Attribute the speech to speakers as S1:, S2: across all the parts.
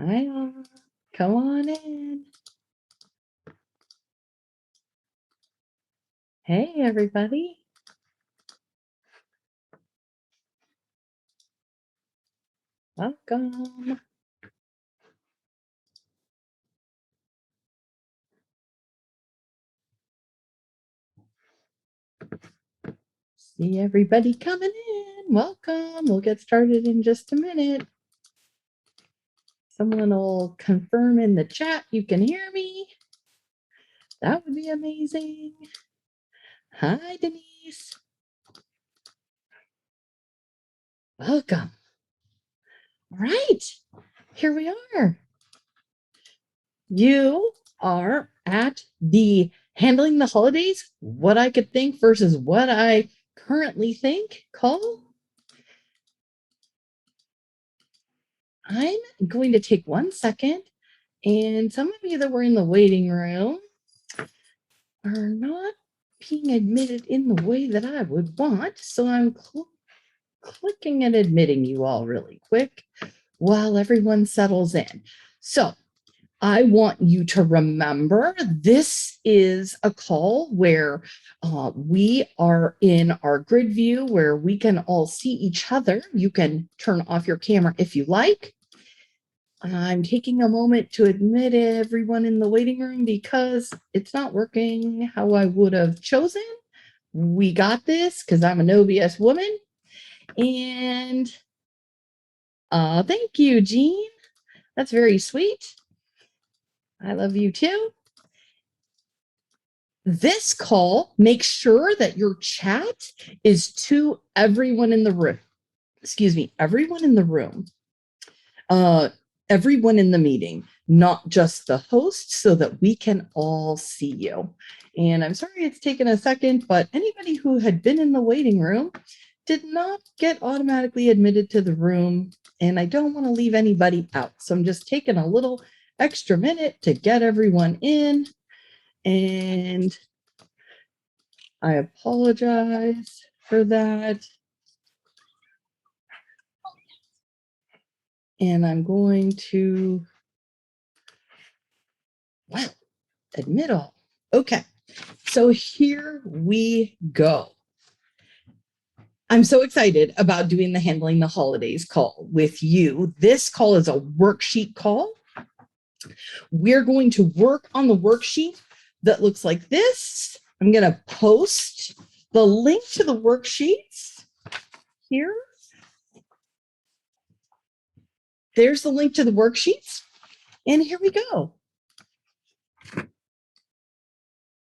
S1: Hi, all. Come on in. Hey, everybody. Welcome. See everybody coming in. Welcome. We'll get started in just a minute. Someone will confirm in the chat you can hear me. That would be amazing. Hi, Denise. Welcome. All right, here we are. You are at the Handling the Holidays, What I Could Think versus What I Currently Think call. I'm going to take 1 second, and some of you that were in the waiting room are not being admitted in the way that I would want. So I'm clicking and admitting you all really quick while everyone settles in. So I want you to remember this is a call where we are in our grid view where we can all see each other. You can turn off your camera if you like. I'm taking a moment to admit everyone in the waiting room because it's not working how I would have chosen. We got this because I'm an OBS woman. And thank you, Jean. That's very sweet. I love you too. This call, make sure that your chat is to everyone in the room. Excuse me, everyone in the room. Everyone in the meeting, not just the host, so that we can all see you. And I'm sorry it's taken a second, but anybody who had been in the waiting room did not get automatically admitted to the room, and I don't want to leave anybody out. So I'm just taking a little extra minute to get everyone in, and I apologize for that. And I'm going to, wow, admit all. Okay, so here we go. I'm so excited about doing the Handling the Holidays call with you. This call is a worksheet call. We're going to work on the worksheet that looks like this. I'm going to post the link to the worksheets here. There's the link to the worksheets. And here we go.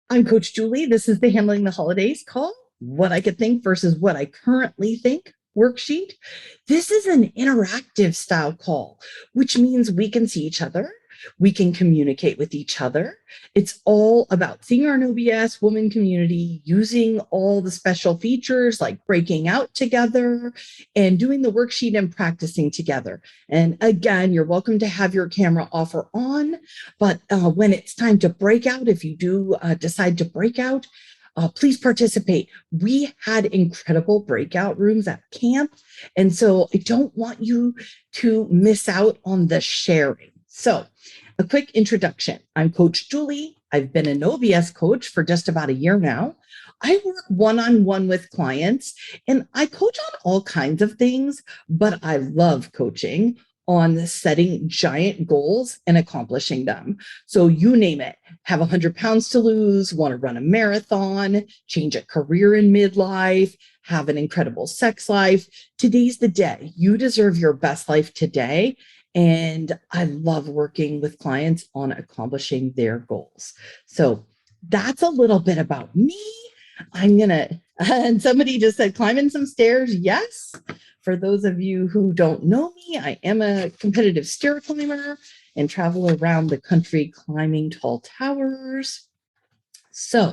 S1: I'm Coach Julie. This is the Handling the Holidays call, What I Could Think versus What I Currently Think worksheet. This is an interactive style call, which means we can see each other. We can communicate with each other. It's all about seeing our OBS woman community, using all the special features like breaking out together and doing the worksheet and practicing together. And again, you're welcome to have your camera off or on, but when it's time to break out, if you do decide to break out, please participate. We had incredible breakout rooms at camp, and so I don't want you to miss out on the sharing. So a quick introduction. I'm Coach Julie. I've been an OBS coach for just about a year now. I work one-on-one with clients, and I coach on all kinds of things, but I love coaching on setting giant goals and accomplishing them. So you name it, have 100 pounds to lose, want to run a marathon, change a career in midlife, have an incredible sex life. Today's the day. You deserve your best life today. And I love working with clients on accomplishing their goals. So that's a little bit about me. And somebody just said, climbing some stairs. Yes. For those of you who don't know me, I am a competitive stair climber and travel around the country climbing tall towers. So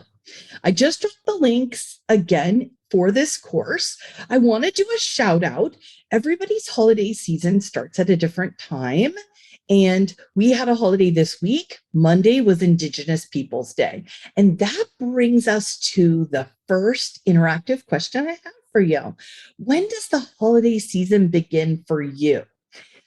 S1: I just dropped the links again for this course. I want to do a shout out. Everybody's holiday season starts at a different time. And we had a holiday this week. Monday was Indigenous Peoples Day. And that brings us to the first interactive question I have for you. When does the holiday season begin for you?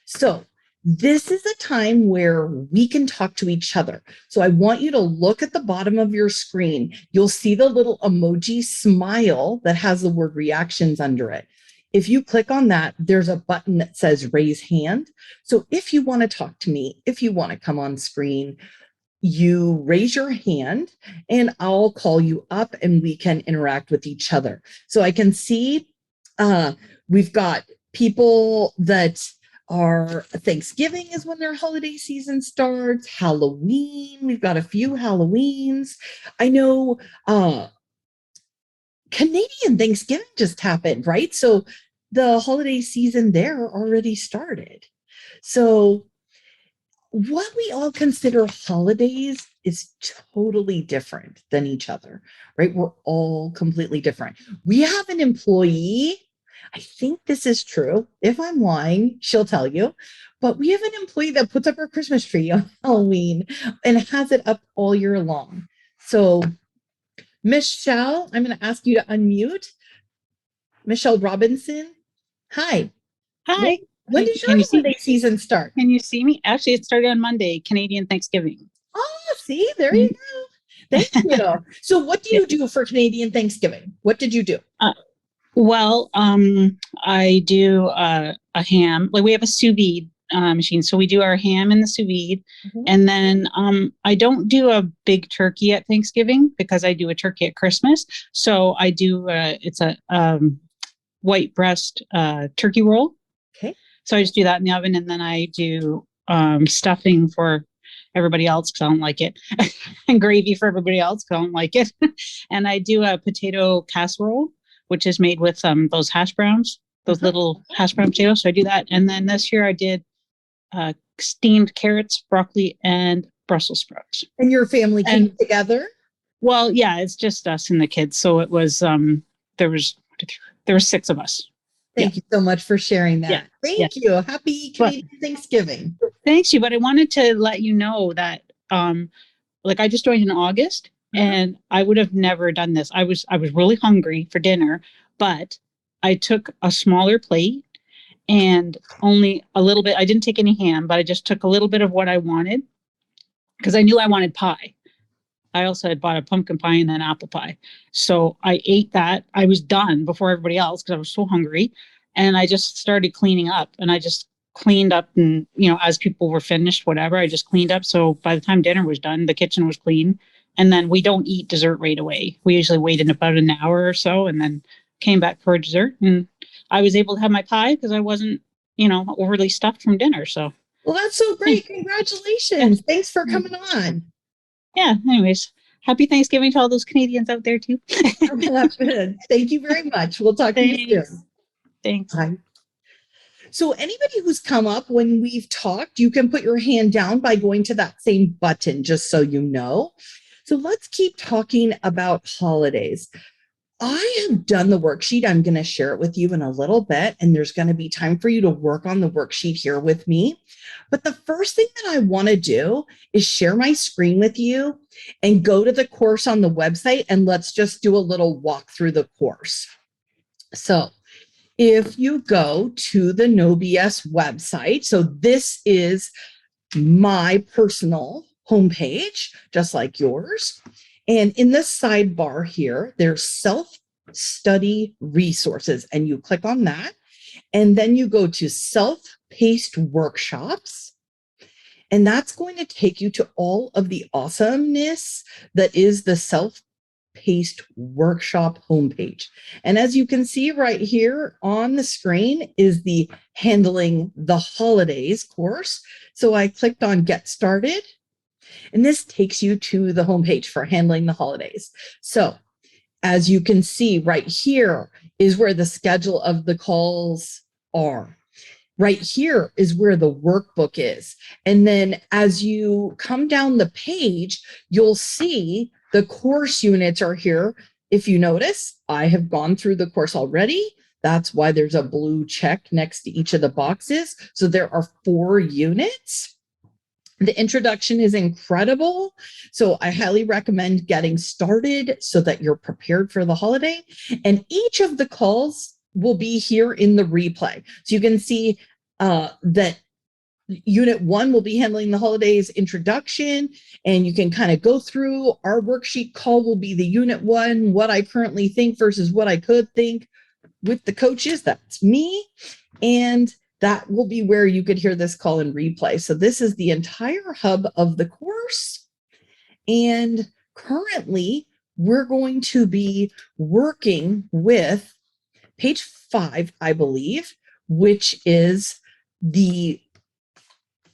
S1: So This is a time where we can talk to each other. So I want you to look at the bottom of your screen. You'll see the little emoji smile that has the word reactions under it. If you click on that, there's a button that says raise hand. So if you want to talk to me, if you want to come on screen, you raise your hand and I'll call you up and we can interact with each other. So I can see we've got people that are Thanksgiving is when their holiday season starts. Halloween, we've got a few Halloweens. I know Canadian Thanksgiving just happened, right? So the holiday season there already started. So what we all consider holidays is totally different than each other, right? We're all completely different. We have an employee. I think this is true. If I'm lying, she'll tell you. But we have an employee that puts up her Christmas tree on Halloween and has it up all year long. So, Michelle, I'm going to ask you to unmute. Michelle Robinson. Hi.
S2: Hi.
S1: When does your
S2: Can you see?
S1: holiday season start?
S2: Can you see me? Actually, it started on Monday, Canadian Thanksgiving.
S1: Oh, see, there you go. Thank you. So, what do
S2: Yeah.
S1: you do for Canadian Thanksgiving? What did you do?
S2: Well, I do a ham. Like we have a sous vide machine, so we do our ham in the sous vide, and then I don't do a big turkey at Thanksgiving because I do a turkey at Christmas. So I do it's a white breast turkey roll.
S1: Okay.
S2: So I just do that in the oven, and then I do stuffing for everybody else because I don't like it, and gravy for everybody else because I don't like it. And I do a potato casserole, which is made with those hash browns, those little hash brown potatoes. So I do that. And then this year I did steamed carrots, broccoli, and Brussels sprouts.
S1: And your family came together?
S2: Well, yeah, it's just us and the kids. So it was there were 6 of us.
S1: Thank you so much for sharing that.
S2: Yeah.
S1: Thank you. Happy Canadian Thanksgiving.
S2: Thanks you. But I wanted to let you know that like I just joined in August and I would have never done this. I was really hungry for dinner, but I took a smaller plate and only a little bit. I didn't take any ham, but I just took a little bit of what I wanted because I knew I wanted pie. I also had bought a pumpkin pie and then apple pie. So I ate that. I was done before everybody else because I was so hungry. And I just started cleaning up and I just cleaned up and, as people were finished, whatever, I just cleaned up. So by the time dinner was done, the kitchen was clean. And then we don't eat dessert right away. We usually wait in about an hour or so and then came back for a dessert. And I was able to have my pie because I wasn't, overly stuffed from dinner. So.
S1: Well, that's so great. Congratulations. Yeah. Thanks for coming on.
S2: Yeah. Anyways, happy Thanksgiving to all those Canadians out there too.
S1: Thank you very much. We'll talk to you soon.
S2: Thanks.
S1: Bye. So anybody who's come up when we've talked, you can put your hand down by going to that same button, just so you know. So let's keep talking about holidays. I have done the worksheet. I'm going to share it with you in a little bit, and there's going to be time for you to work on the worksheet here with me. But the first thing that I want to do is share my screen with you and go to the course on the website, and let's just do a little walk through the course. So if you go to the No BS website, so this is my personal homepage, just like yours. And in the sidebar here, there's self-study resources, and you click on that. And then you go to self-paced workshops. And that's going to take you to all of the awesomeness that is the self-paced workshop homepage. And as you can see right here on the screen is the Handling the Holidays course. So I clicked on Get Started. And this takes you to the homepage for Handling the Holidays. So as you can see right here is where the schedule of the calls are. Right here is where the workbook is. And then as you come down the page, you'll see the course units are here. If you notice, I have gone through the course already. That's why there's a blue check next to each of the boxes. So there are 4 units. The introduction is incredible. So I highly recommend getting started so that you're prepared for the holiday. And each of the calls will be here in the replay. So you can see that Unit 1 will be handling the holidays introduction, and you can kind of go through. Our worksheet call will be the Unit 1, what I currently think versus what I could think with the coaches. That's me. And that will be where you could hear this call in replay. So this is the entire hub of the course. And currently, we're going to be working with page 5, I believe, which is the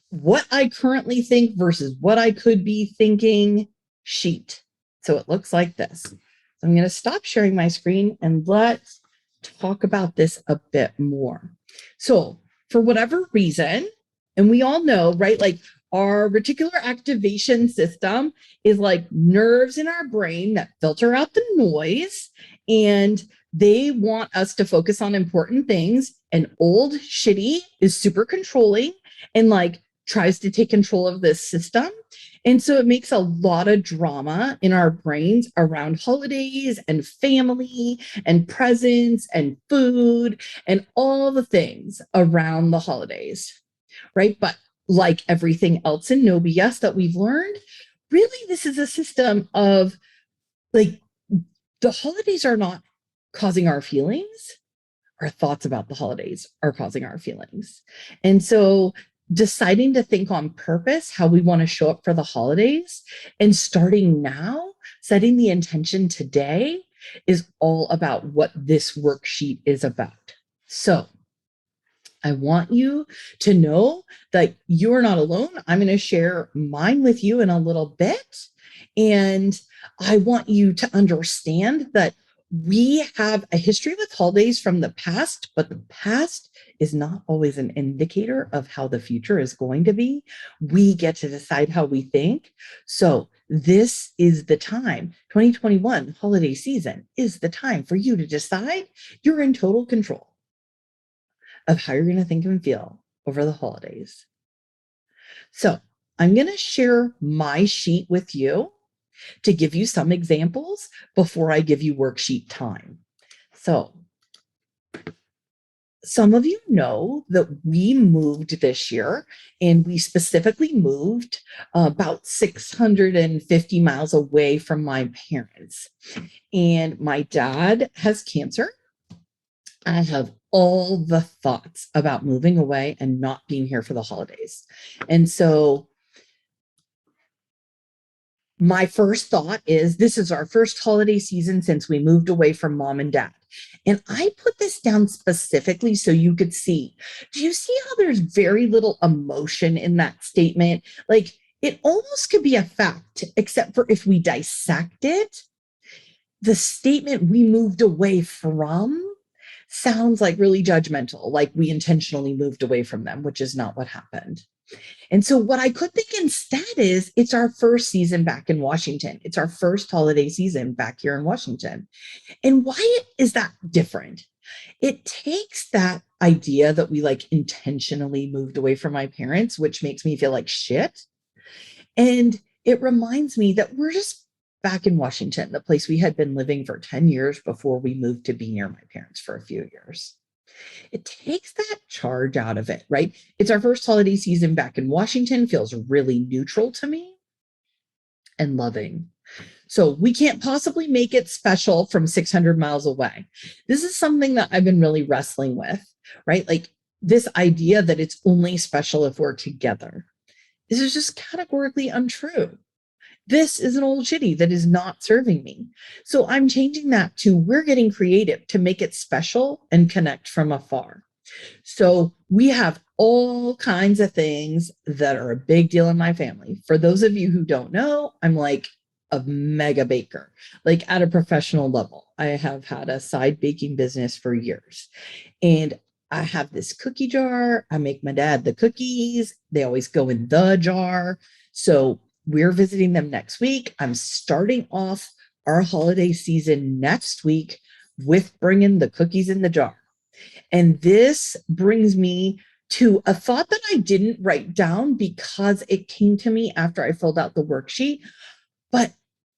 S1: what I currently think versus what I could be thinking sheet. So it looks like this. So I'm going to stop sharing my screen and let's talk about this a bit more. So for whatever reason, and we all know, right, like our reticular activation system is like nerves in our brain that filter out the noise, and they want us to focus on important things. And old shitty is super controlling and like tries to take control of this system. And so it makes a lot of drama in our brains around holidays and family and presents and food and all the things around the holidays, right? But like everything else in No BS that we've learned, really this is a system of like the holidays are not causing our feelings. Our thoughts about the holidays are causing our feelings. And so deciding to think on purpose how we want to show up for the holidays and starting now, setting the intention today is all about what this worksheet is about. So I want you to know that you're not alone. I'm going to share mine with you in a little bit. And I want you to understand that we have a history with holidays from the past, but the past is not always an indicator of how the future is going to be. We get to decide how we think. So this is the time, 2021 holiday season is the time for you to decide. You're in total control of how you're going to think and feel over the holidays. So I'm going to share my sheet with you to give you some examples before I give you worksheet time. So some of you know that we moved this year, and we specifically moved about 650 miles away from my parents. And my dad has cancer. I have all the thoughts about moving away and not being here for the holidays. And so my first thought is this is our first holiday season since we moved away from mom and dad. And I put this down specifically so you could see. Do you see how there's very little emotion in that statement? Like it almost could be a fact, except for if we dissect it. The statement we moved away from sounds like really judgmental, like we intentionally moved away from them, which is not what happened. And so what I could think instead is it's our first season back in Washington. It's our first holiday season back here in Washington. And why is that different? It takes that idea that we like intentionally moved away from my parents, which makes me feel like shit. And it reminds me that we're just back in Washington, the place we had been living for 10 years before we moved to be near my parents for a few years. It takes that charge out of it, right? It's our first holiday season back in Washington, feels really neutral to me and loving. So we can't possibly make it special from 600 miles away. This is something that I've been really wrestling with, right? Like this idea that it's only special if we're together. This is just categorically untrue. This is an old shitty that is not serving me. So I'm changing that to we're getting creative to make it special and connect from afar. So we have all kinds of things that are a big deal in my family. For those of you who don't know, I'm like a mega baker, like at a professional level. I have had a side baking business for years. And I have this cookie jar. I make my dad the cookies. They always go in the jar. So we're visiting them next week. I'm starting off our holiday season next week with bringing the cookies in the jar. And this brings me to a thought that I didn't write down because it came to me after I filled out the worksheet. But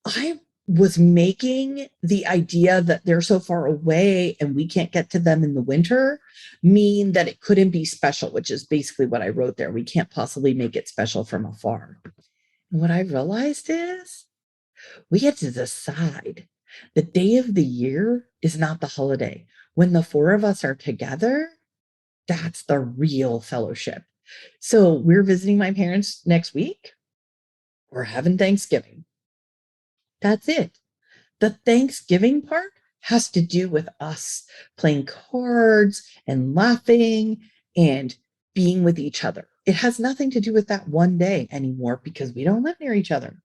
S1: I was making the idea that they're so far away and we can't get to them in the winter mean that it couldn't be special, which is basically what I wrote there. We can't possibly make it special from afar. And what I realized is we get to decide. The day of the year is not the holiday. When the four of us are together, that's the real fellowship. So we're visiting my parents next week. We're having Thanksgiving. That's it. The Thanksgiving part has to do with us playing cards and laughing and being with each other. It has nothing to do with that one day anymore because we don't live near each other.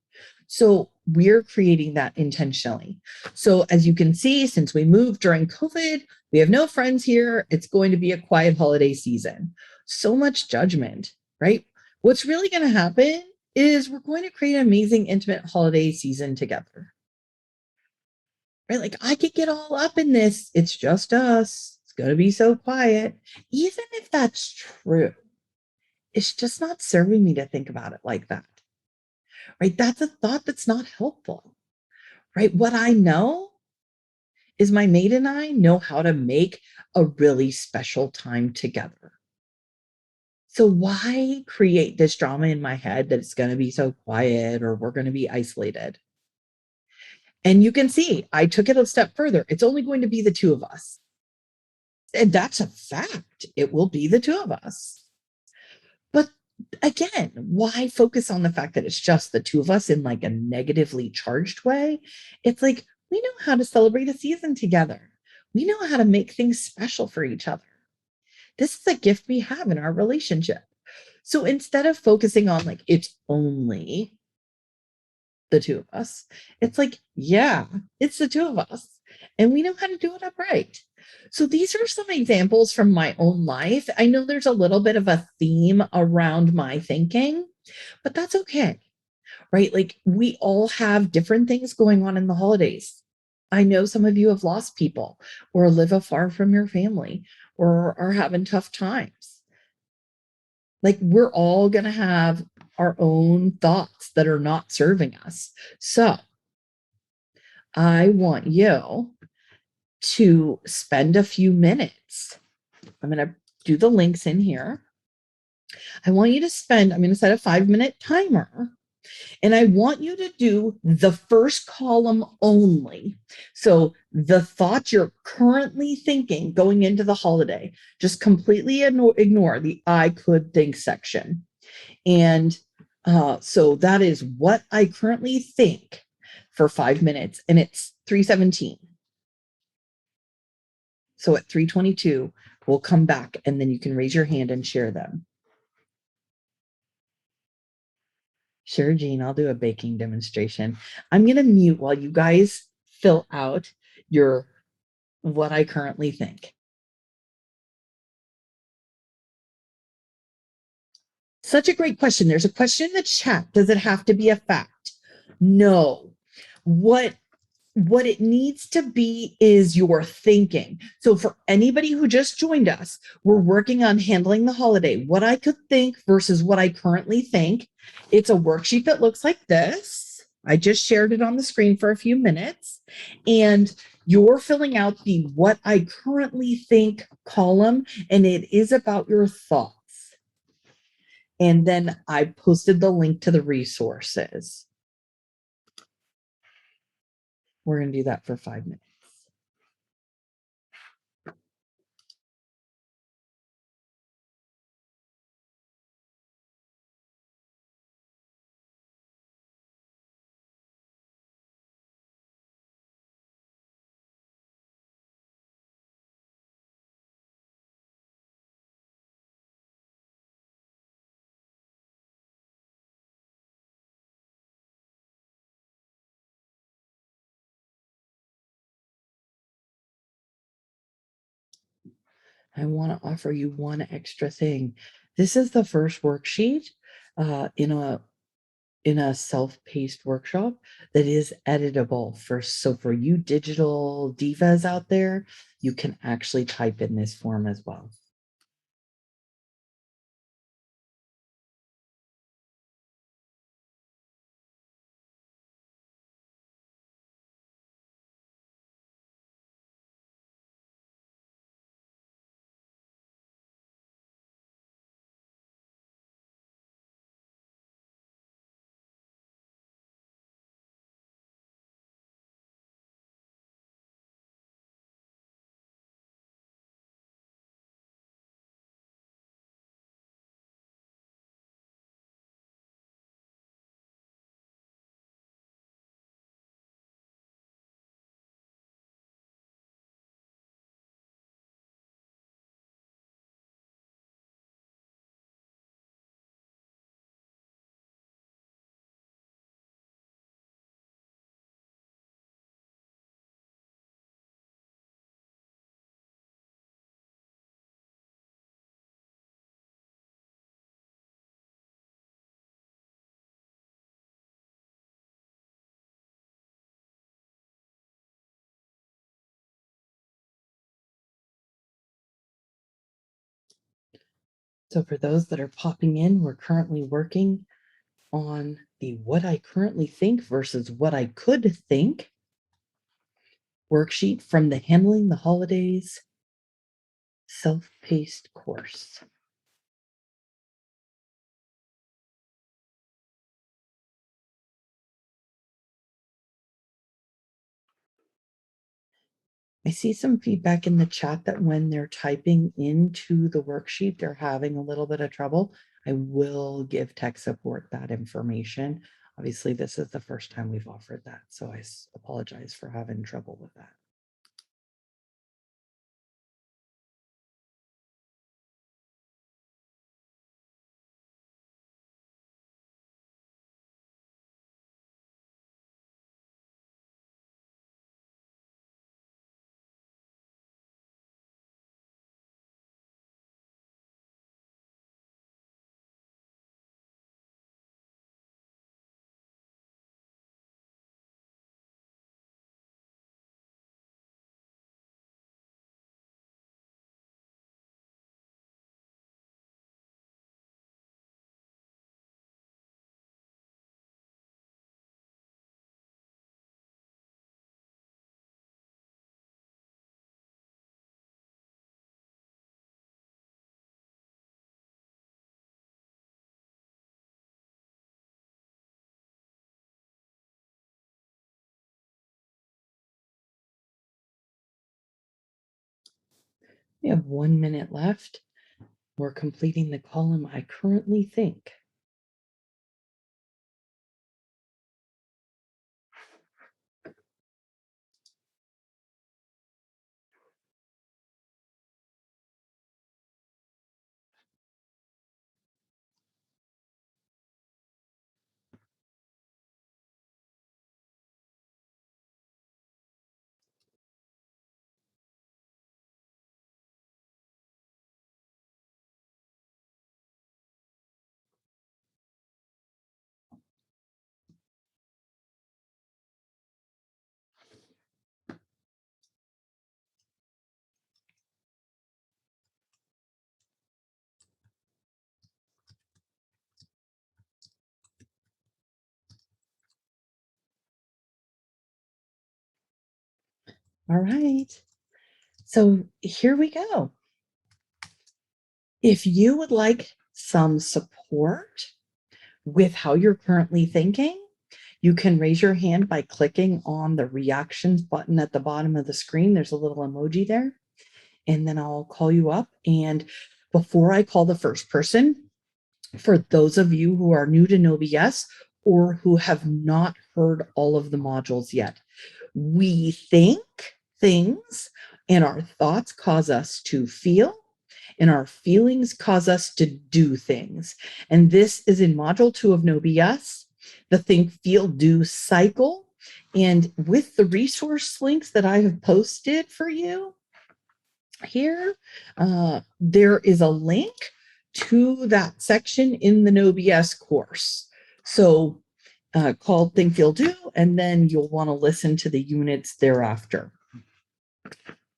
S1: So we're creating that intentionally. So as you can see, since we moved during COVID, we have no friends here. It's going to be a quiet holiday season. So much judgment, right? What's really going to happen is we're going to create an amazing, intimate holiday season together. Right? Like I could get all up in this. It's just us. It's going to be so quiet. Even if that's true, it's just not serving me to think about it like that. Right? That's a thought that's not helpful. Right? What I know is my mate and I know how to make a really special time together. So why create this drama in my head that it's going to be so quiet or we're going to be isolated? And you can see I took it a step further. It's only going to be the two of us. And that's a fact. It will be the two of us. But again, why focus on the fact that it's just the two of us in like a negatively charged way? It's like we know how to celebrate a season together. We know how to make things special for each other. This is a gift we have in our relationship. So instead of focusing on like it's only the two of us, it's like, yeah, it's the two of us. And we know how to do it upright. So these are some examples from my own life. I know there's a little bit of a theme around my thinking, but that's okay, right? Like we all have different things going on in the holidays. I know some of you have lost people or live afar from your family or are having tough times. Like we're all going to have our own thoughts that are not serving us. So I want you to spend a few minutes. I'm going to do the links in here. I want you to spend, I'm going to set a 5-minute timer. And I want you to do the first column only. So the thoughts you're currently thinking going into the holiday, just completely ignore the I could think section. And so that is what I currently think for 5 minutes. And it's 3:17. So at 3:22, we'll come back and then you can raise your hand and share them. Sure, Jean, I'll do a baking demonstration. I'm going to mute while you guys fill out your what I currently think. Such a great question. There's a question in the chat. Does it have to be a fact? No. What it needs to be is your thinking. So for anybody who just joined us, we're working on handling the holiday. What I could think versus what I currently think. It's a worksheet that looks like this. I just shared it on the screen for a few minutes. And you're filling out the what I currently think column, and it is about your thoughts. And then I posted the link to the resources. We're going to do that for 5 minutes. I want to offer you one extra thing. This is the first worksheet in a self-paced workshop that is editable for you digital divas out there, you can actually type in this form as well. So for those that are popping in, we're currently working on the what I currently think versus what I could think worksheet from the Handling the Holidays self-paced course. I see some feedback in the chat that when they're typing into the worksheet, they're having a little bit of trouble. I will give tech support that information. Obviously, this is the first time we've offered that, so I apologize for having trouble with that. We have 1 minute left. We're completing the column I currently think. All right. So here we go. If you would like some support with how you're currently thinking, you can raise your hand by clicking on the reactions button at the bottom of the screen. There's a little emoji there, and then I'll call you up. And before I call the first person, for those of you who are new to NoBS or who have not heard all of the modules yet, we think things and our thoughts cause us to feel, and our feelings cause us to do things. And this is in module 2 of NoBS, the think, feel, do cycle. And with the resource links that I have posted for you here, there is a link to that section in the NoBS course. So called Think, Feel, Do, and then you'll want to listen to the units thereafter.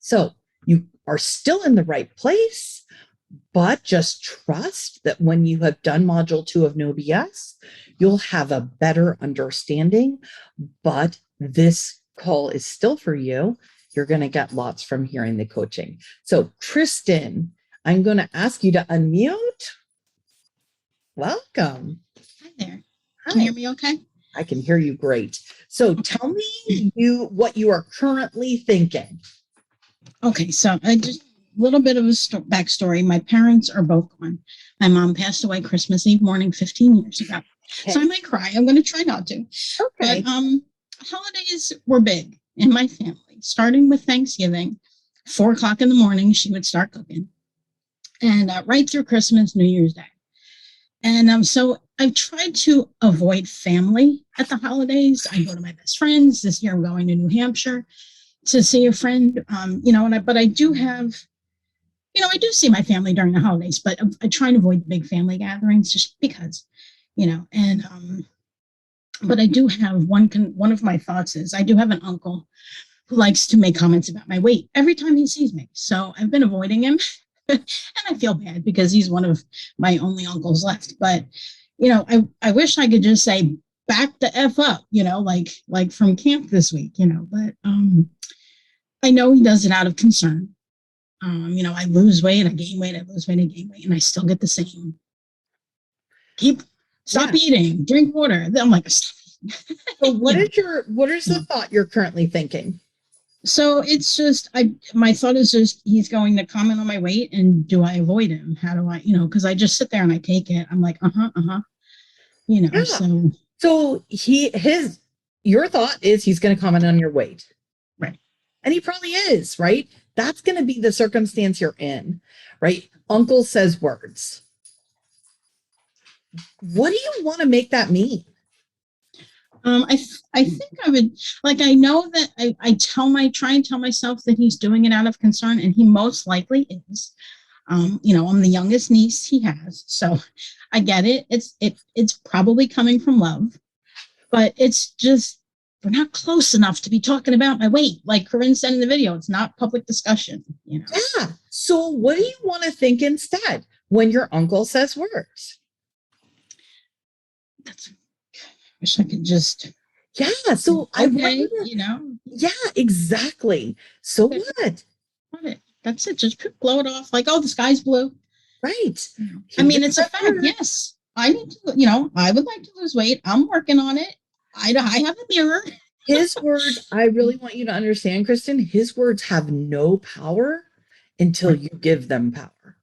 S1: So you are still in the right place, but just trust that when you have done module 2 of NoBS, you'll have a better understanding. But this call is still for you. You're going to get lots from hearing the coaching. So Tristan, I'm going to ask you to unmute. Welcome.
S3: Hi there.
S1: Hi.
S3: Can you hear me okay?
S1: I can hear you great. So tell me what you are currently thinking.
S3: Okay, so I just a little bit of a backstory. My parents are both gone. My mom passed away Christmas Eve morning 15 years ago.
S1: Okay.
S3: So I might cry. I'm going to try not to.
S1: Okay.
S3: But holidays were big in my family, starting with Thanksgiving. 4 o'clock in the morning, she would start cooking. And right through Christmas, New Year's Day. And so I've tried to avoid family at the holidays. I go to my best friends. This year I'm going to New Hampshire to see a friend, but I do have, I do see my family during the holidays, but I try and avoid the big family gatherings just because, but I do have one of my thoughts is I do have an uncle who likes to make comments about my weight every time he sees me. So I've been avoiding him And I feel bad because he's one of my only uncles left. But, I wish I could just say, back the F up, like from camp this week, but I know he does it out of concern. I lose weight, I gain weight, I lose weight, I gain weight, and I still get the same. Stop eating, drink water. I'm like,
S1: So what is the thought you're currently thinking?
S3: So it's just, my thought is just, he's going to comment on my weight, and do I avoid him? How do I, because I just sit there and I take it. I'm like,
S1: Yeah. So your thought is he's going to comment on your weight.
S3: Right.
S1: And he probably is, right? That's going to be the circumstance you're in, right? Uncle says words. What do you want to make that mean?
S3: I think I would, like, I know that I try and tell myself that he's doing it out of concern, and he most likely is. I'm the youngest niece he has, so I get it. It's probably coming from love, but it's just, we're not close enough to be talking about my weight. Like Corinne said in the video, it's not public discussion,
S1: Yeah. So what do you want to think instead when your uncle says words?
S3: Wish I could just.
S1: Yeah. So
S3: okay,
S1: Yeah, exactly. So what?
S3: That's it. Just blow it off. Like, oh, the sky's blue.
S1: Right.
S3: I mean, it's a fact. Yes. I need to, I would like to lose weight. I'm working on it. I have a mirror.
S1: His words, I really want you to understand, Kristen, his words have no power until you give them power.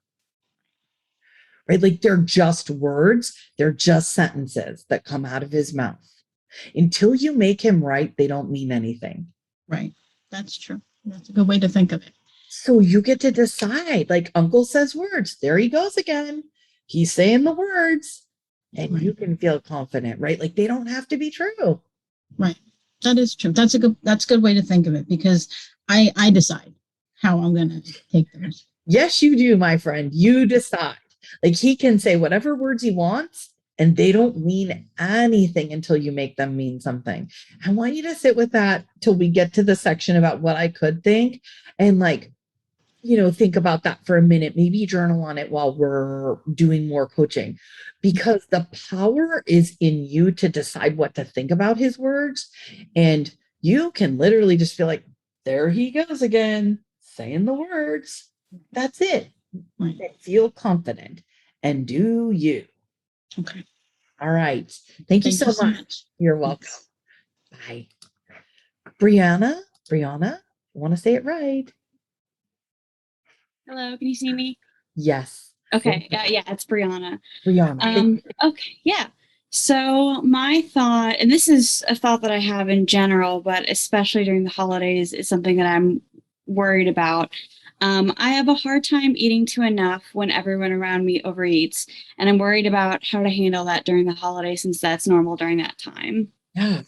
S1: Right? Like, they're just words. They're just sentences that come out of his mouth. Until you make him right, they don't mean anything.
S3: Right. That's true. That's a good way to think of it.
S1: So you get to decide, like, uncle says words. There he goes again. He's saying the words, and you can feel confident, right? Like, they don't have to be true.
S3: Right. That is true. That's a good way to think of it, because I decide how I'm going to take them.
S1: Yes, you do, my friend. You decide. Like, he can say whatever words he wants, and they don't mean anything until you make them mean something. I want you to sit with that till we get to the section about what I could think, and, like, think about that for a minute. Maybe journal on it while we're doing more coaching, because the power is in you to decide what to think about his words. And you can literally just feel like, there he goes again, saying the words. That's it. Right. Feel confident and do you.
S3: Okay.
S1: All right. Thank you so much. You're welcome. Bye. Brianna, I want to say it right.
S4: Hello, can you see me?
S1: Yes.
S4: Okay. Yeah, it's Brianna.
S1: Okay.
S4: Yeah. So my thought, and this is a thought that I have in general, but especially during the holidays, is something that I'm worried about. I have a hard time eating to enough when everyone around me overeats, and I'm worried about how to handle that during the holidays, since that's normal during that time.
S1: Yeah.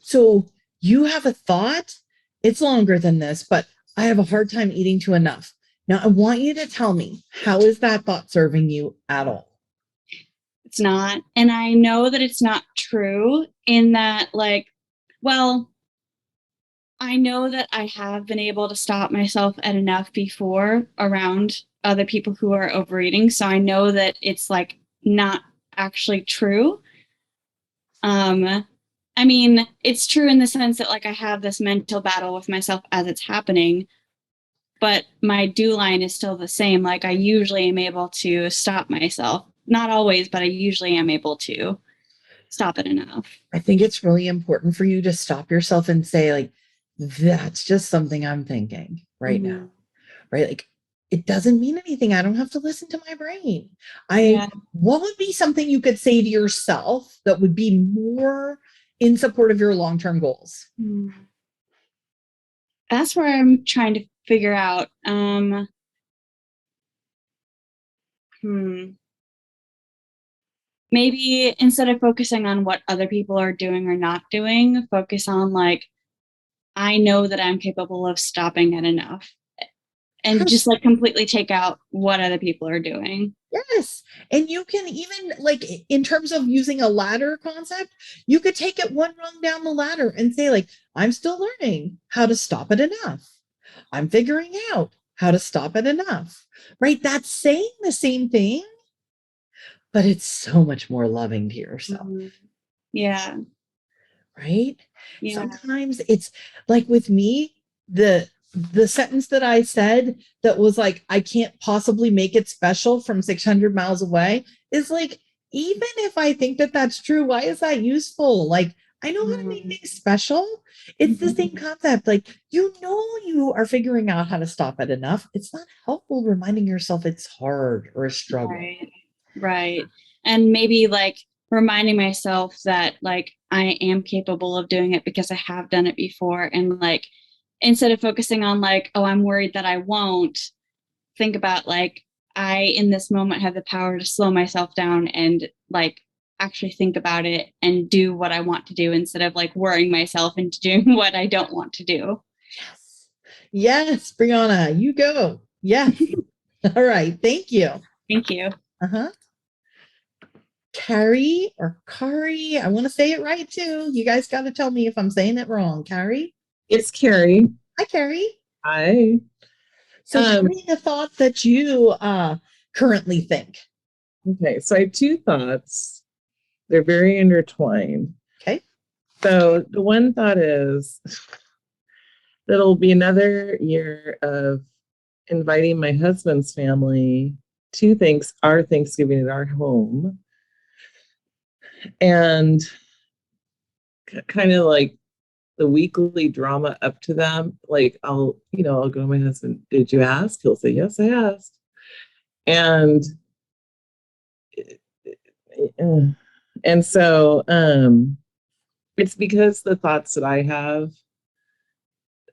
S1: So you have a thought. It's longer than this, but I have a hard time eating to enough. Now, I want you to tell me, how is that thought serving you at all?
S4: It's not. And I know that it's not true in that, like, well, I know that I have been able to stop myself at enough before around other people who are overeating. So I know that it's, like, not actually true. I mean, it's true in the sense that, like, I have this mental battle with myself as it's happening, but my do line is still the same. Like, I usually am able to stop myself. Not always, but I usually am able to stop it enough.
S1: I think it's really important for you to stop yourself and say, like, that's just something I'm thinking right now, right? Like, it doesn't mean anything. I don't have to listen to my brain. What would be something you could say to yourself that would be more in support of your long-term goals?
S4: That's where I'm trying to figure out. Maybe instead of focusing on what other people are doing or not doing, focus on, like, I know that I'm capable of stopping at enough, and just, like, completely take out what other people are doing.
S1: Yes. And you can even, like, in terms of using a ladder concept, you could take it one rung down the ladder and say, like, I'm still learning how to stop at enough. I'm figuring out how to stop at enough, right? That's saying the same thing, but it's so much more loving to yourself,
S4: Yeah.
S1: right?
S4: Yeah.
S1: Sometimes it's like with me, the sentence that I said that was like, I can't possibly make it special from 600 miles away is like, even if I think that that's true, why is that useful? Like, I know how to make things special. It's the same concept. Like, you are figuring out how to stop at enough. It's not helpful reminding yourself it's hard or a struggle.
S4: Right. Right. And maybe like reminding myself that like I am capable of doing it because I have done it before. And like instead of focusing on like, oh, I'm worried that I won't, think about like I in this moment have the power to slow myself down and like actually think about it and do what I want to do instead of like worrying myself into doing what I don't want to do.
S1: Yes. Yes, Brianna, you go. Yes. All right. Thank you.
S4: Thank you.
S1: Uh-huh. Carrie or Kari, I want to say it right too. You guys got to tell me if I'm saying it wrong. Carrie?
S5: It's Carrie.
S1: Hi, Carrie.
S5: Hi.
S1: So tell me the thought that you currently think.
S5: Okay, so I have two thoughts. They're very intertwined.
S1: Okay.
S5: So the one thought is that it'll be another year of inviting my husband's family to our Thanksgiving at our home. And kind of like the weekly drama up to them. Like I'll go to my husband, did you ask? He'll say, yes, I asked. And so it's because the thoughts that I have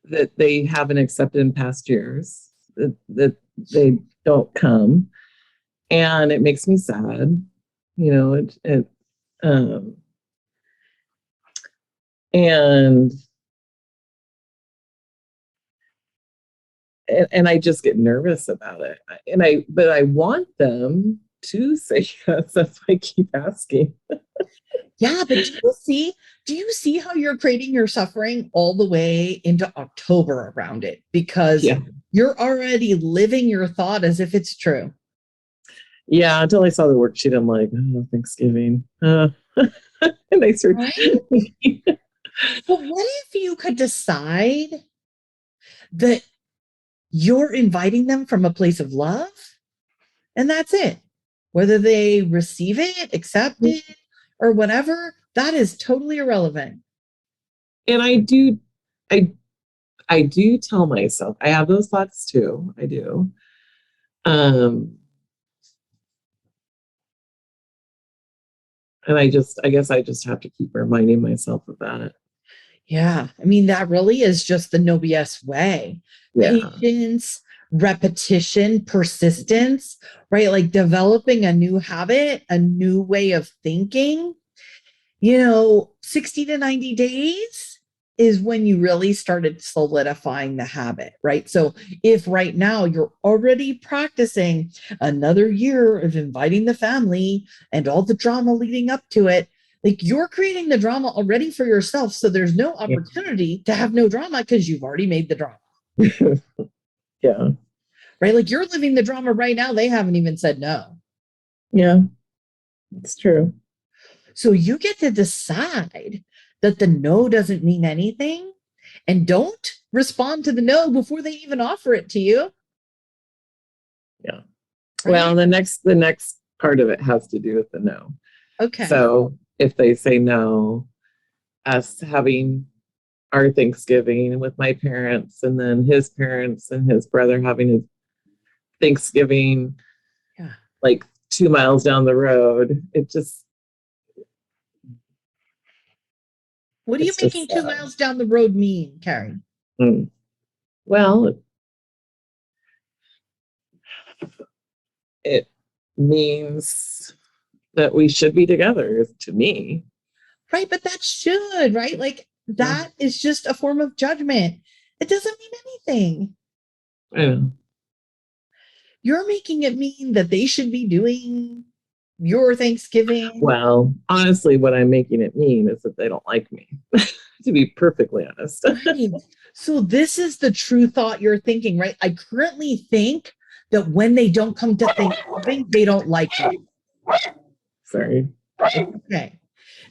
S5: that they haven't accepted in past years, that they don't come. And it makes me sad, and I just get nervous about it. But I want them to say yes. That's why I keep asking.
S1: Yeah, but do you see how you're creating your suffering all the way into October around it? Because you're already living your thought as if it's true.
S5: Yeah, until I saw the worksheet, I'm like, oh, Thanksgiving. And I started.
S1: Right? But what if you could decide that you're inviting them from a place of love and that's it? Whether they receive it, accept it, or whatever, that is totally irrelevant.
S5: And I do tell myself, I have those thoughts too. I do. And I guess I just have to keep reminding myself of that.
S1: Yeah. I mean, that really is just the no BS way.
S5: Yeah.
S1: Patience, repetition, persistence, right? Like developing a new habit, a new way of thinking. 60 to 90 days is when you really started solidifying the habit, right? So if right now you're already practicing another year of inviting the family and all the drama leading up to it, like you're creating the drama already for yourself. So there's no opportunity to have no drama because you've already made the drama.
S5: Yeah.
S1: Right? Like you're living the drama right now. They haven't even said no.
S5: Yeah, it's true.
S1: So you get to decide that the no doesn't mean anything and don't respond to the no before they even offer it to you.
S5: Yeah. Right? Well, the next part of it has to do with the no.
S1: Okay.
S5: So if they say no, us having our Thanksgiving with my parents and then his parents and his brother having his Thanksgiving like 2 miles down the road, it just.
S1: What are you making 2 miles down the road mean, Carrie?
S5: Well, it means that we should be together, to me.
S1: Right, but that should, right? Like that is just a form of judgment. It doesn't mean anything.
S5: I know.
S1: You're making it mean that they should be doing your Thanksgiving.
S5: Well, honestly, what I'm making it mean is that they don't like me. To be perfectly honest.
S1: Right. So this is the true thought you're thinking, right? I currently think that when they don't come to Thanksgiving, they don't like me.
S5: Sorry.
S1: Okay.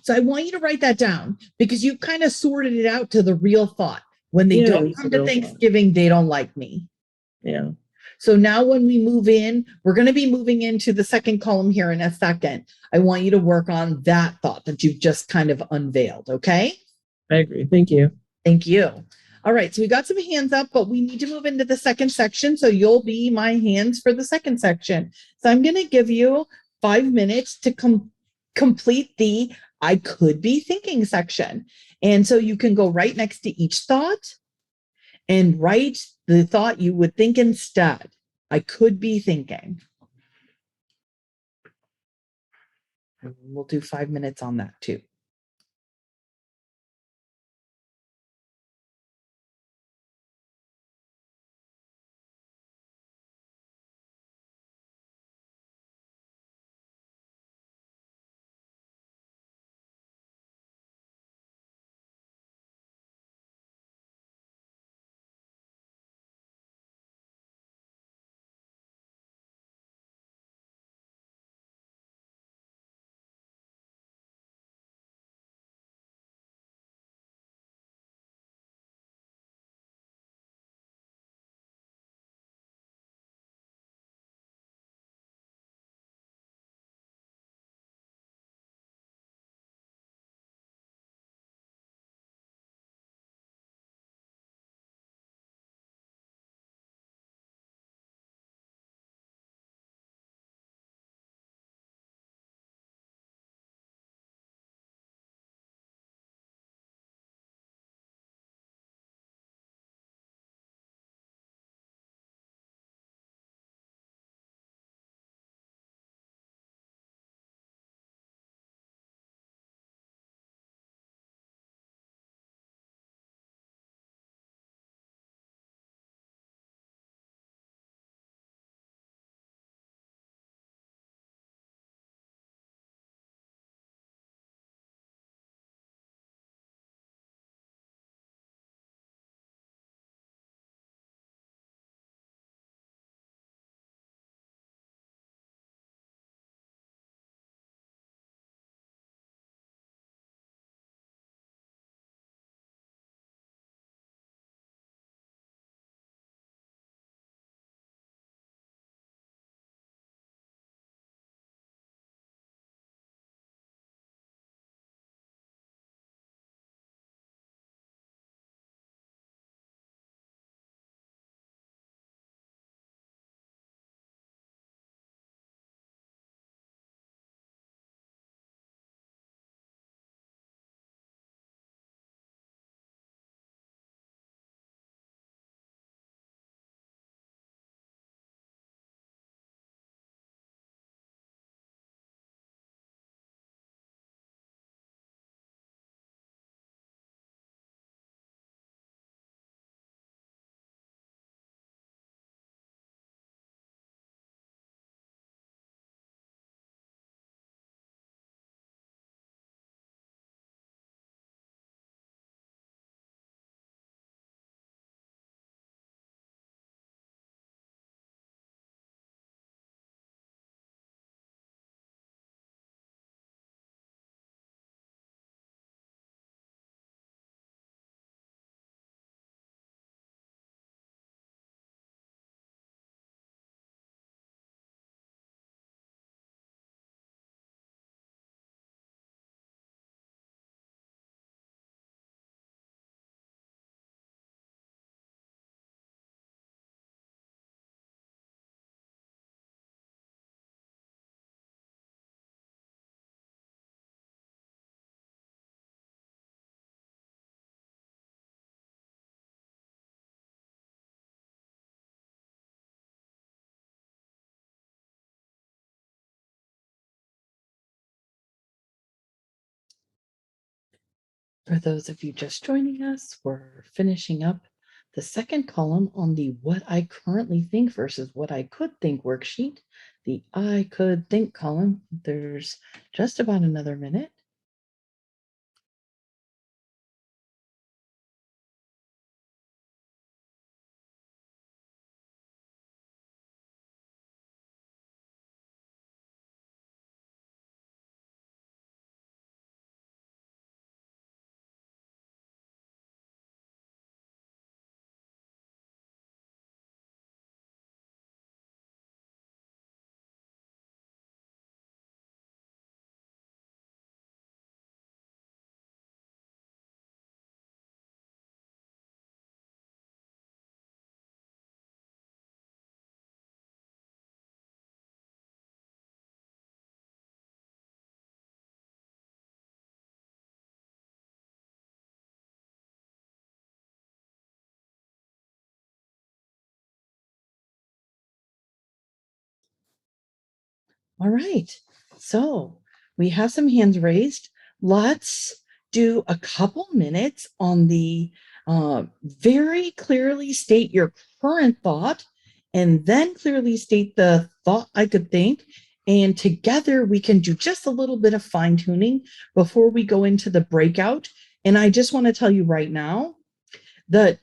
S1: So I want you to write that down because you kind of sorted it out to the real thought. When they
S5: Yeah,
S1: don't
S5: it's a
S1: come to
S5: real thought.
S1: Thanksgiving, they don't like me.
S5: Yeah.
S1: So now when we move in, we're going to be moving into the second column here in a second. I want you to work on that thought that you've just kind of unveiled. Okay.
S5: I agree. Thank you.
S1: Thank you. All right. So we got some hands up, but we need to move into the second section. So you'll be my hands for the second section. So I'm going to give you 5 minutes to complete the I could be thinking section. And so you can go right next to each thought and write the thought you would think instead. I could be thinking. And we'll do 5 minutes on that too. For those of you just joining us, we're finishing up the second column on the what I currently think versus what I could think worksheet. The I could think column, there's just about another minute. All right. So we have some hands raised. Let's do a couple minutes on the very clearly state your current thought and then clearly state the thought I could think. And together we can do just a little bit of fine tuning before we go into the breakout. And I just want to tell you right now that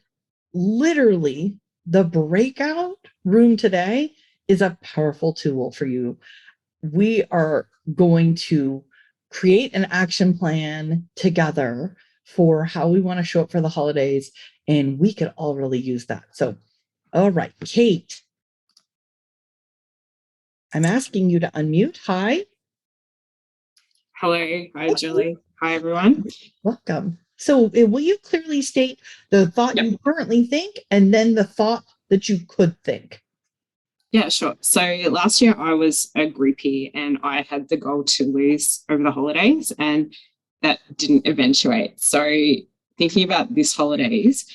S1: literally the breakout room today is a powerful tool for you. We are going to create an action plan together for how we want to show up for the holidays, and we could all really use that. So, all right, Kate, I'm asking you to unmute. Hi.
S6: Hello. Hi, Julie. Hi, everyone.
S1: Welcome. So, will you clearly state the thought
S6: Yep.
S1: you currently think and then the thought that you could think?
S6: Yeah, sure. So last year I was a groupie and I had the goal to lose over the holidays, and that didn't eventuate. So thinking about this holidays,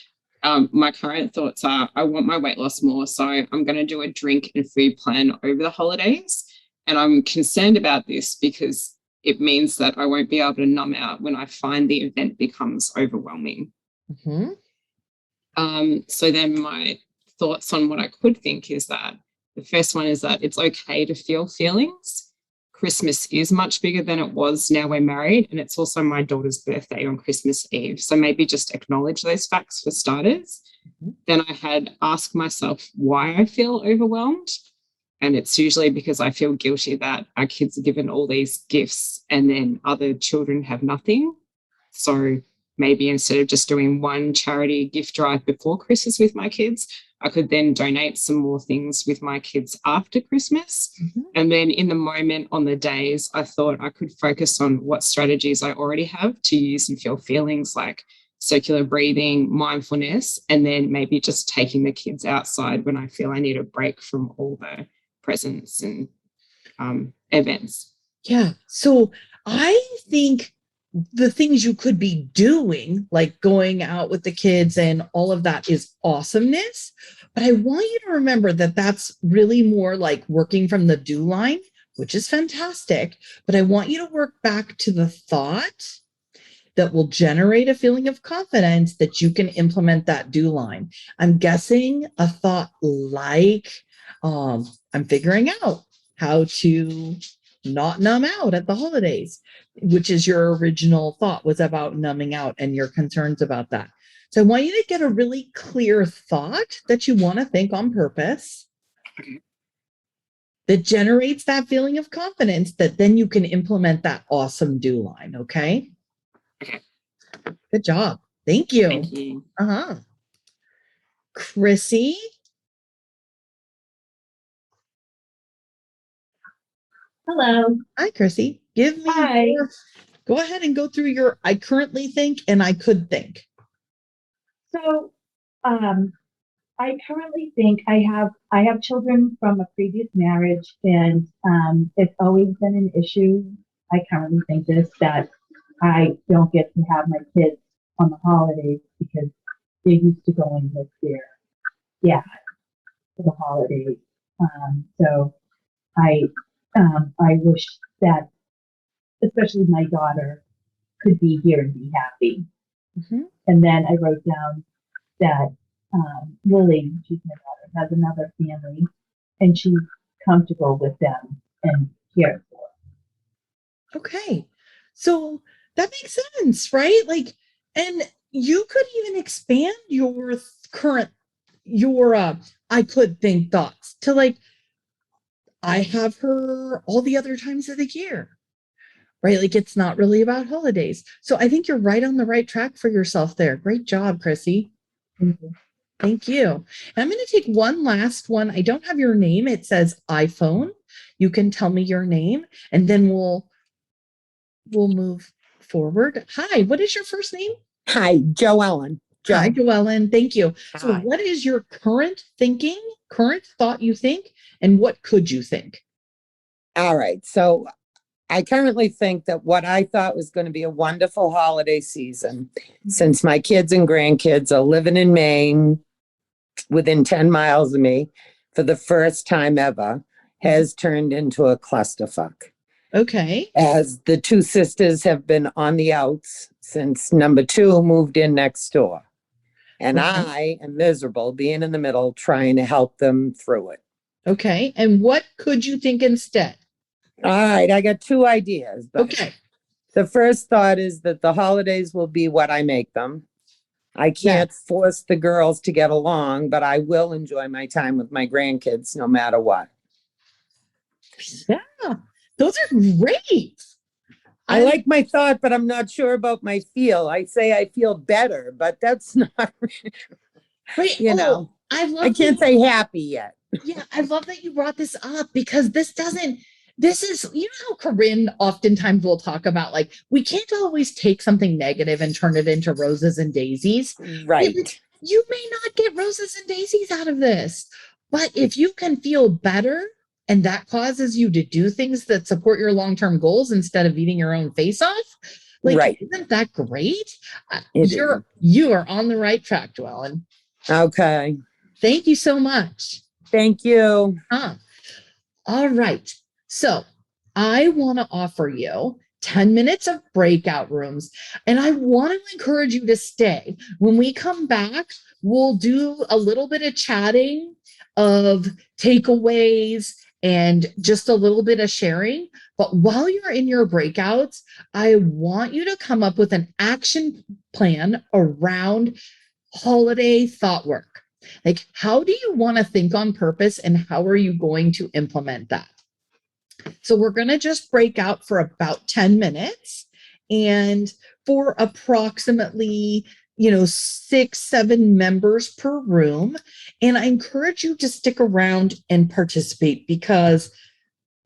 S6: my current thoughts are I want my weight loss more. So I'm going to do a drink and food plan over the holidays. And I'm concerned about this because it means that I won't be able to numb out when I find the event becomes overwhelming.
S1: Mhm.
S6: So then my thoughts on what I could think is that the first one is that it's okay to feel feelings. Christmas is much bigger than it was now we're married, and it's also my daughter's birthday on Christmas Eve. So maybe just acknowledge those facts for starters.
S1: Mhm.
S6: Then I had asked myself why I feel overwhelmed. And it's usually because I feel guilty that our kids are given all these gifts and then other children have nothing. So maybe instead of just doing one charity gift drive before Christmas with my kids, I could then donate some more things with my kids after Christmas.
S1: Mhm.
S6: And then in the moment on the days, I thought I could focus on what strategies I already have to use and feel feelings like circular breathing, mindfulness, and then maybe just taking the kids outside when I feel I need a break from all the presents and events.
S1: Yeah. So I think the things you could be doing, like going out with the kids and all of that, is awesomeness. But I want you to remember that that's really more like working from the do line, which is fantastic. But I want you to work back to the thought that will generate a feeling of confidence that you can implement that do line. I'm guessing a thought like, I'm figuring out how to not numb out at the holidays, which is your original thought was about numbing out and your concerns about that. So I want you to get a really clear thought that you want to think on purpose
S6: Okay.
S1: that generates that feeling of confidence that then you can implement that awesome do line. Okay.
S6: Okay.
S1: Good job. Thank you.
S6: Thank you.
S1: Uh-huh. Chrissy.
S7: Hello.
S1: Hi, Chrissy. Give me
S7: Hi.
S1: go ahead and go through your I currently think and I could think.
S7: So, I currently think I have children from a previous marriage, and it's always been an issue. I currently think this that I don't get to have my kids on the holidays because they're used to going with their dad for the holidays. So I I wish that especially my daughter could be here and be happy.
S1: Mhm.
S7: And then I wrote down that Lily, she's my daughter, has another family and she's comfortable with them and cared for.
S1: Okay. So that makes sense, right? Like, and you could even expand your current, your I could think thoughts to like, I have her all the other times of the year, right? Like it's not really about holidays. So I think you're right on the right track for yourself there. Great job, Chrissy.
S7: Thank you.
S1: Thank you. And I'm going to take one last one. I don't have your name. It says iPhone. You can tell me your name and then we'll move forward. Hi, what is your first name?
S8: Hi, Joellen.
S1: Hi, Joellen. Thank you. So
S8: Hi.
S1: what is your current thinking, current thought you think, and what could you think?
S8: All right. So I currently think that what I thought was going to be a wonderful holiday season, since my kids and grandkids are living in Maine within 10 miles of me for the first time ever. has turned into a clusterfuck.
S1: Okay.
S8: As the two sisters have been on the outs since number two moved in next door. And
S1: Okay.
S8: I am miserable being in the middle trying to help them through it.
S1: Okay. And what could you think instead?
S8: All right, I got two ideas. But
S1: Okay.
S8: the first thought is that the holidays will be what I make them. I can't force the girls to get along, but I will enjoy my time with my grandkids no matter what.
S1: Yeah. Those are great.
S8: I like my thought, but I'm not sure about my feel. I say I feel better, but that's not,
S1: Right.
S8: you know,
S1: I love
S8: I can't
S1: that-
S8: say happy yet.
S1: Yeah, I love that you brought this up because this is, you know how Corinne oftentimes will talk about like, we can't always take something negative and turn it into roses and daisies.
S8: Right.
S1: You may not get roses and daisies out of this, but if you can feel better and that causes you to do things that support your long-term goals instead of eating your own face off, like,
S8: Right.
S1: isn't that great?
S8: It
S1: You are on the right track, Joellen.
S8: Okay.
S1: Thank you so much.
S8: Thank you.
S1: All right. So I want to offer you 10 minutes of breakout rooms, and I want to encourage you to stay. When we come back, we'll do a little bit of chatting of takeaways and just a little bit of sharing. But while you're in your breakouts, I want you to come up with an action plan around holiday thought work. Like, how do you want to think on purpose and how are you going to implement that? So we're going to just break out for about 10 minutes and for approximately, 6-7 members per room. And I encourage you to stick around and participate because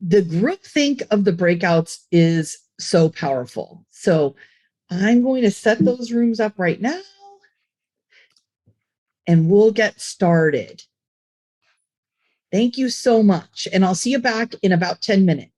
S1: the group think of the breakouts is so powerful. So I'm going to set those rooms up right now and we'll get started. Thank you so much. And I'll see you back in about 10 minutes.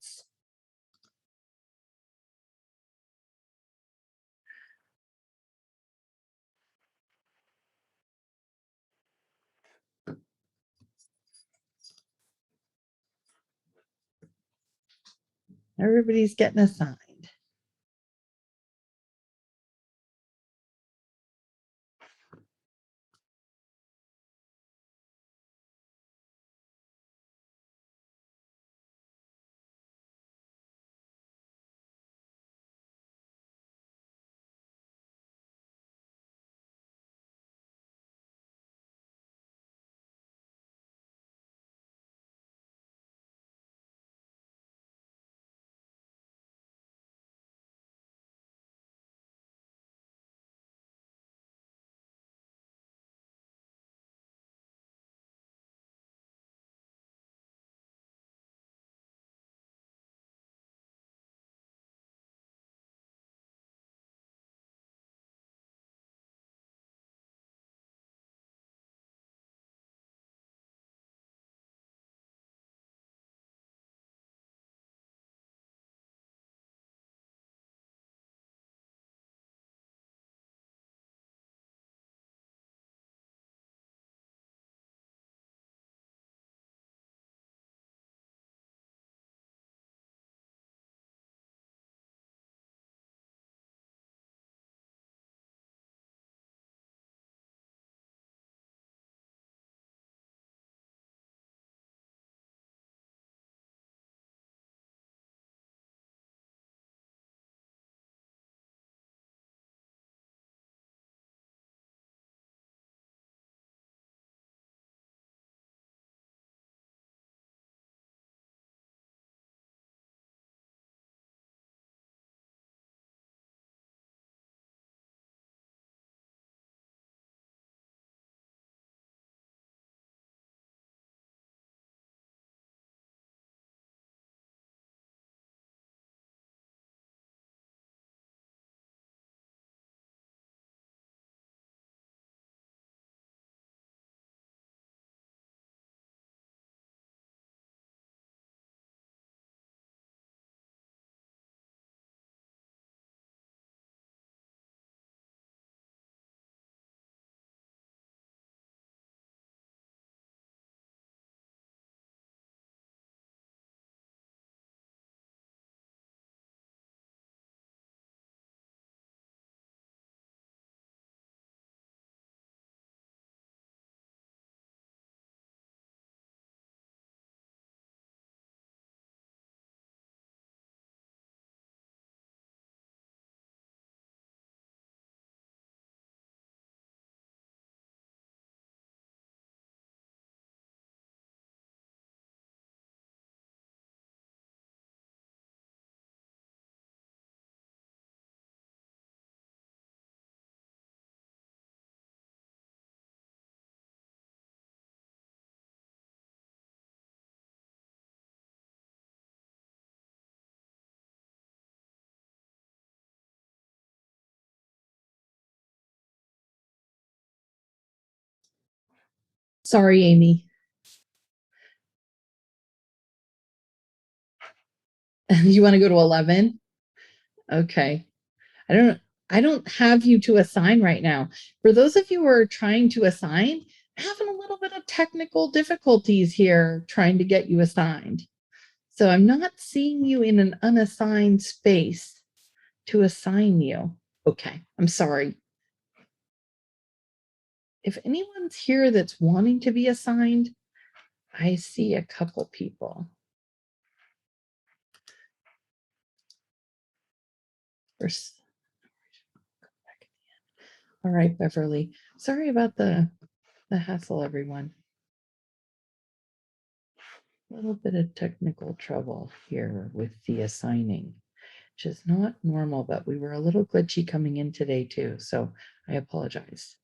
S1: Everybody's getting assigned. Sorry, Amy. You want to go to 11? Okay. I don't have you to assign right now. For those of you who are trying to assign, having a little bit of technical difficulties here trying to get you assigned. So I'm not seeing you in an unassigned space to assign you. Okay, I'm sorry. If anyone's here that's wanting to be assigned, I see a couple people. All right, Beverly. Sorry about the hassle, everyone. A little bit of technical trouble here with the assigning, which is not normal, but we were a little glitchy coming in today too, so I apologize.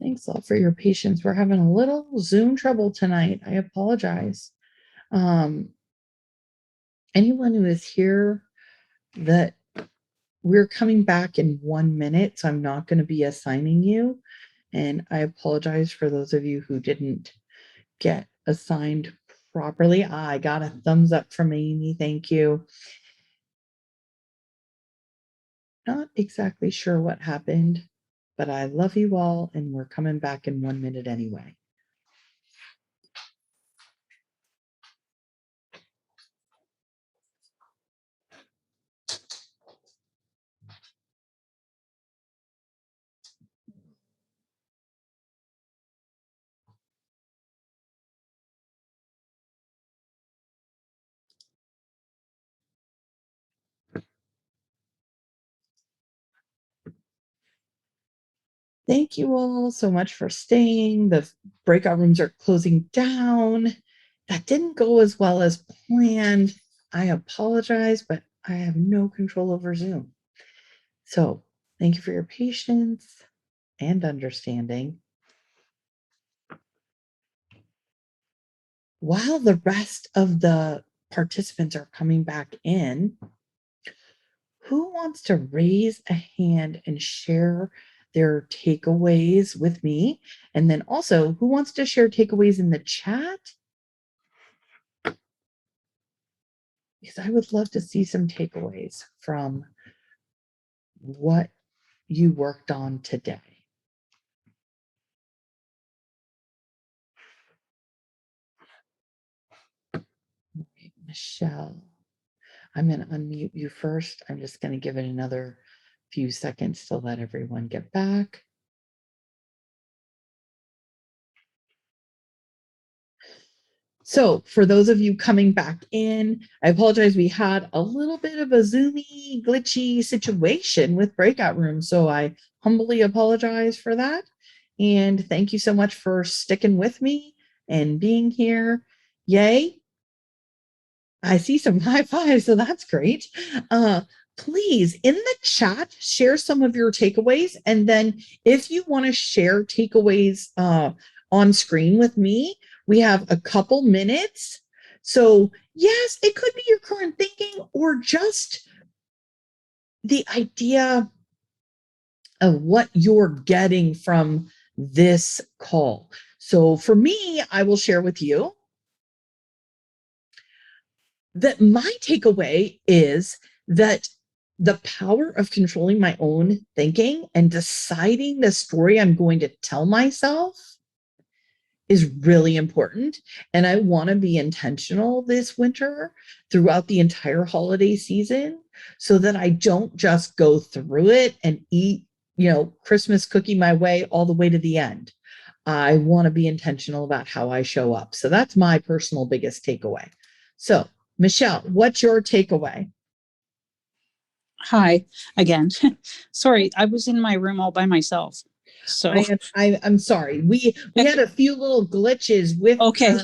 S1: Thanks all for your patience. We're having a little Zoom trouble tonight. I apologize. Anyone who is here, that we're coming back in 1 minute, so I'm not going to be assigning you. And I apologize for those of you who didn't get assigned properly. I got a thumbs up from Amy. Thank you. Not exactly sure what happened, but I love you all, and we're coming back in 1 minute anyway. Thank you all so much for staying. The breakout rooms are closing down. That didn't go as well as planned. I apologize, but I have no control over Zoom. So thank you for your patience and understanding. While the rest of the participants are coming back in, who wants to raise a hand and share their takeaways with me? And then also, who wants to share takeaways in the chat? Because I would love to see some takeaways from what you worked on today. Michelle, I'm going to unmute you first. I'm just going to give it another few seconds to let everyone get back. So for those of you coming back in, I apologize. We had a little bit of a Zoomy, glitchy situation with breakout rooms. So I humbly apologize for that. And thank you so much for sticking with me and being here. Yay. I see some high fives, so that's great. Please, in the chat, share some of your takeaways. And then if you want to share takeaways on screen with me, we have a couple minutes. So yes, it could be your current thinking or just the idea of what you're getting from this call. So for me, I will share with you that my takeaway is that the power of controlling my own thinking and deciding the story I'm going to tell myself is really important. And I want to be intentional this winter throughout the entire holiday season so that I don't just go through it and eat, Christmas cookie my way all the way to the end. I want to be intentional about how I show up. So that's my personal biggest takeaway. So, Michelle, what's your takeaway?
S2: Hi again. Sorry, I was in my room all by myself. So
S1: I'm sorry. We had a few little glitches with
S2: Okay.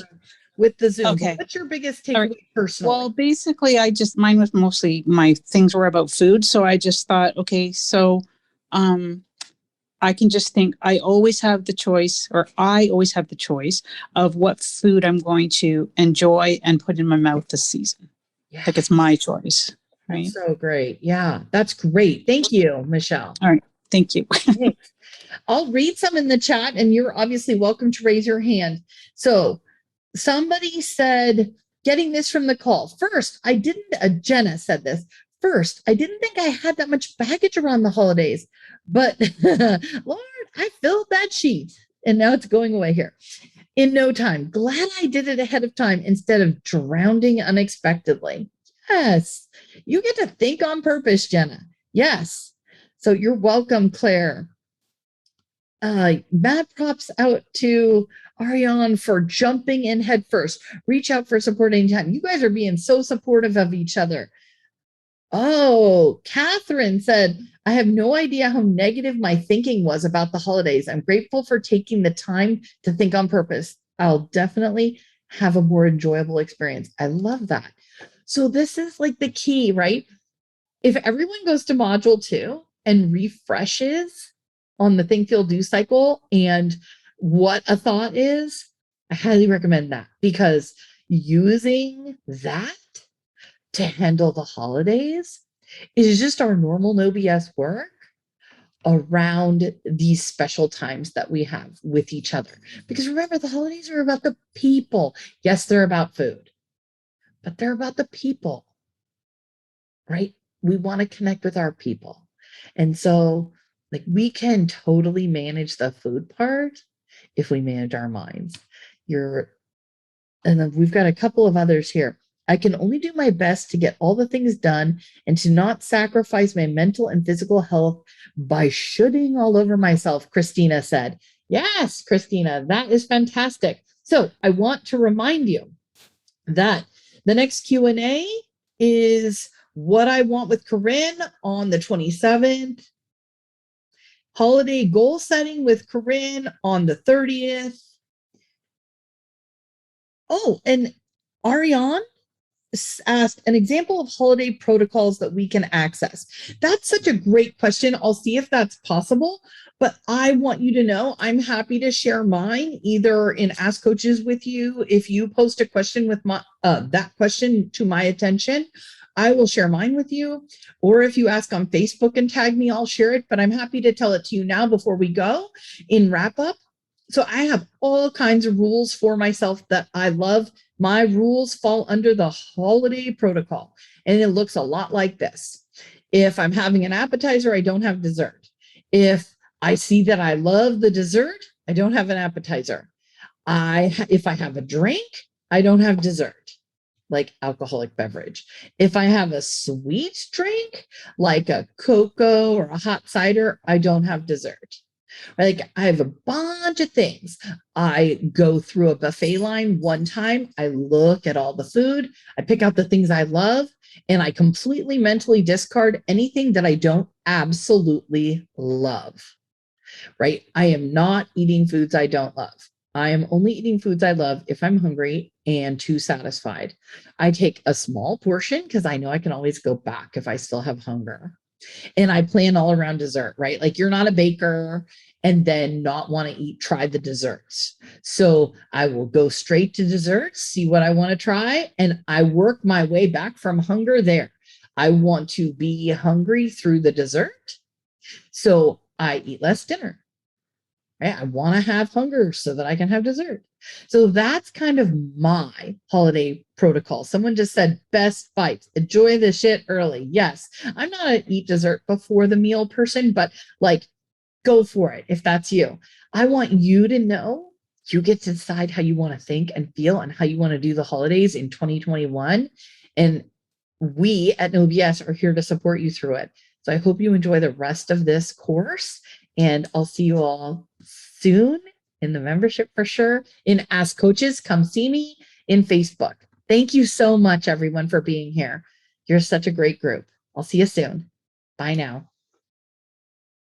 S1: With the Zoom.
S2: Okay.
S1: What's your biggest
S2: All right.
S1: takeaway personally?
S2: Well, basically, mine was mostly my things were about food. So I just thought, okay, so I can just think I always have the choice of what food I'm going to enjoy and put in my mouth this season.
S1: Yeah.
S2: Like it's my choice. Right.
S1: So great. Yeah, that's great. Thank you, Michelle.
S2: All right. Thank you.
S1: Thanks. I'll read some in the chat and you're obviously welcome to raise your hand. So somebody said, getting this from the call. First, Jenna said this. First, I didn't think I had that much baggage around the holidays, but Lord, I filled that sheet and now it's going away here in no time. Glad I did it ahead of time instead of drowning unexpectedly. Yes, you get to think on purpose, Jenna. Yes. So you're welcome, Claire. Mad props out to Ariane for jumping in head first. Reach out for support anytime. You guys are being so supportive of each other. Oh, Catherine said, I have no idea how negative my thinking was about the holidays. I'm grateful for taking the time to think on purpose. I'll definitely have a more enjoyable experience. I love that. So this is like the key, right? If everyone goes to module 2 and refreshes on the think, feel, do cycle and what a thought is, I highly recommend that because using that to handle the holidays is just our normal no BS work around these special times that we have with each other. Because remember, the holidays are about the people. Yes, they're about food, but they're about the people, right? We want to connect with our people. And so like we can totally manage the food part if we manage our minds. And then we've got a couple of others here. I can only do my best to get all the things done and to not sacrifice my mental and physical health by shooting all over myself, Christina said. Yes, Christina, that is fantastic. So I want to remind you that the next Q&A is what I want with Corinne on the 27th. Holiday goal setting with Corinne on the 30th. Oh, and Ariane asked an example of holiday protocols that we can access. That's such a great question. I'll see if that's possible, but I want you to know I'm happy to share mine either in Ask Coaches with you. If you post a question with that question to my attention, I will share mine with you. Or if you ask on Facebook and tag me, I'll share it, but I'm happy to tell it to you now before we go in wrap up. So I have all kinds of rules for myself that I love. My rules fall under the holiday protocol, and it looks a lot like this. If I'm having an appetizer, I don't have dessert. If I see that I love the dessert, I don't have an appetizer. If I have a drink, I don't have dessert, like alcoholic beverage. If I have a sweet drink, like a cocoa or a hot cider, I don't have dessert. Like I have a bunch of things. I go through a buffet line one time. I look at all the food. I pick out the things I love, and I completely mentally discard anything that I don't absolutely love, right? I am not eating foods I don't love. I am only eating foods I love if I'm hungry and too satisfied. I take a small portion because I know I can always go back if I still have hunger. And I plan all around dessert, right? Like you're not a baker and then not want to try the desserts. So I will go straight to desserts, see what I want to try, and I work my way back from hunger there. I want to be hungry through the dessert. So I eat less dinner, right? I want to have hunger so that I can have dessert. So that's kind of my holiday protocol. Someone just said best bites. Enjoy the shit early. Yes. I'm not an eat dessert before the meal person, but like go for it if that's you. I want you to know you get to decide how you want to think and feel and how you want to do the holidays in 2021. And we at NoBS are here to support you through it. So I hope you enjoy the rest of this course, and I'll see you all soon in the membership for sure. In Ask Coaches, come see me in Facebook. Thank you so much, everyone, for being here. You're such a great group. I'll see you soon. Bye now.